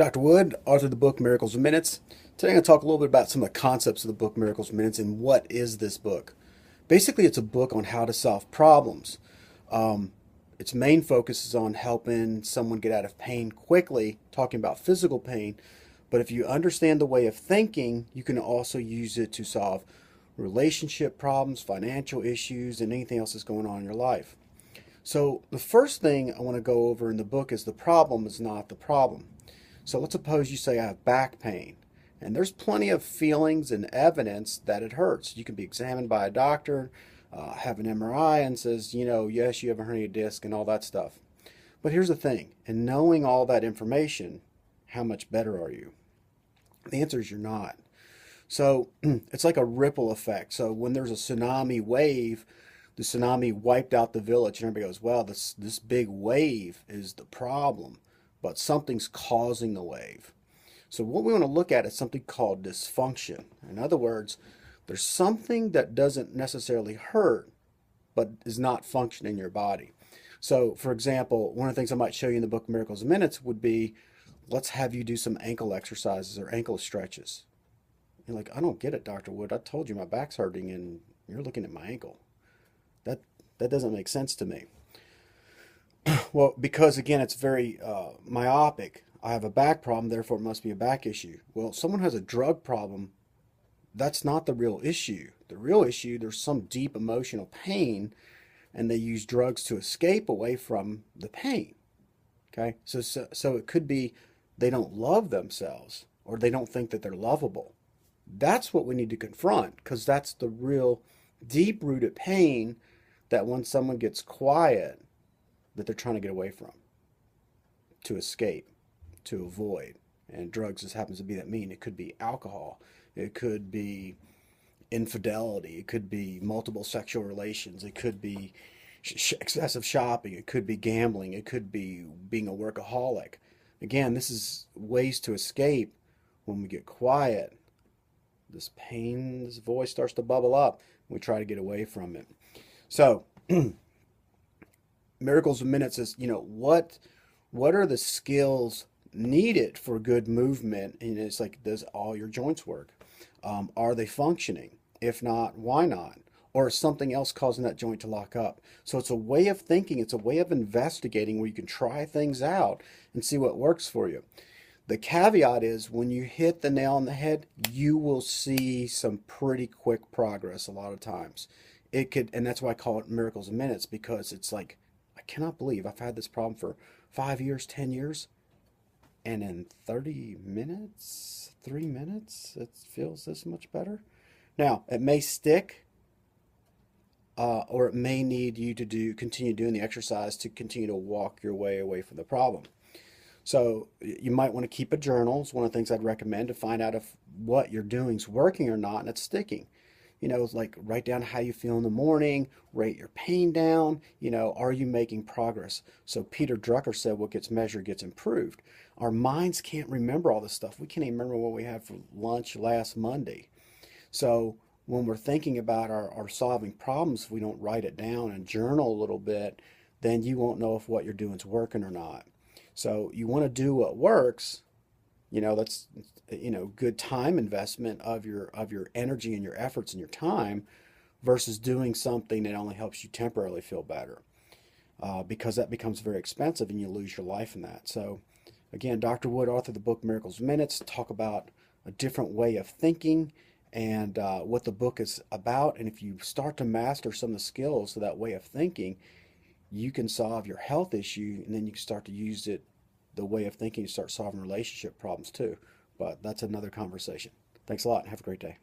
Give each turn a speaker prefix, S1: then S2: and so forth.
S1: Dr. Wood, author of the book Miracles in Minutes. Today I'm going to talk a little bit about some of the concepts of the book Miracles in Minutes and what is this book. Basically, it's a book on how to solve problems. Um, its main focus is on helping someone get out of pain quickly, talking about physical pain. But if you understand the way of thinking, you can also use it to solve relationship problems, financial issues, and anything else that's going on in your life. So the first thing I want to go over in the book is the problem is not the problem. So let's suppose you say I have back pain, and there's plenty of feelings and evidence that it hurts. You can be examined by a doctor, have an MRI, and says, yes, you have a herniated disc and all that stuff. But here's the thing, in knowing all that information, how much better are you? The answer is you're not. So it's like a ripple effect. So when there's a tsunami wave, the tsunami wiped out the village, and everybody goes, well, this big wave is the problem, but something's causing the wave. So what we want to look at is something called dysfunction. In other words, there's something that doesn't necessarily hurt, but is not functioning in your body. So, for example, one of the things I might show you in the book Miracles in Minutes would be, let's have you do some ankle exercises or ankle stretches. You're like, I don't get it, Dr. Wood. I told you my back's hurting and you're looking at my ankle. That that doesn't make sense to me. Well, because again, it's very myopic. I have a back problem, therefore it must be a back issue. Well, if someone has a drug problem, that's not the real issue. The real issue, there's some deep emotional pain, and they use drugs to escape away from the pain. Okay, so it could be they don't love themselves or they don't think that they're lovable. That's what we need to confront because that's the real deep-rooted pain that when someone gets quiet, that they're trying to get away from, to escape, to avoid. And drugs just happens to be that mean. It could be alcohol. It could be infidelity. It could be multiple sexual relations. It could be excessive shopping. It could be gambling. It could be being a workaholic. Again, this is ways to escape. When we get quiet, this pain, this voice starts to bubble up. We try to get away from it. So, Miracles in Minutes is, what are the skills needed for good movement? And it's like, does all your joints work? Are they functioning? If not, why not? Or is something else causing that joint to lock up? So it's a way of thinking, it's a way of investigating where you can try things out and see what works for you. The caveat is when you hit the nail on the head, you will see some pretty quick progress a lot of times. It could, and that's why I call it Miracles in Minutes, because it's like, I cannot believe I've had this problem for 5 years, 10 years, and in 30 minutes, 3 minutes, it feels this much better. Now, it may stick, or it may need you to continue doing the exercise to continue to walk your way away from the problem. So you might want to keep a journal. It's one of the things I'd recommend to find out if what you're doing is working or not and it's sticking. Like write down how you feel in the morning, rate your pain down, are you making progress? So Peter Drucker said what gets measured gets improved. Our minds can't remember all this stuff. We can't even remember what we had for lunch last Monday. So when we're thinking about our solving problems, if we don't write it down and journal a little bit, then you won't know if what you're doing is working or not. So you want to do what works. That's good time investment of your energy and your efforts and your time versus doing something that only helps you temporarily feel better, because that becomes very expensive and you lose your life in that. So again, Dr. Wood, author of the book Miracles Minutes, talk about a different way of thinking and what the book is about. And if you start to master some of the skills of that way of thinking, you can solve your health issue, and then you can start to use it, the way of thinking, to start solving relationship problems too. But that's another conversation. Thanks a lot and have a great day.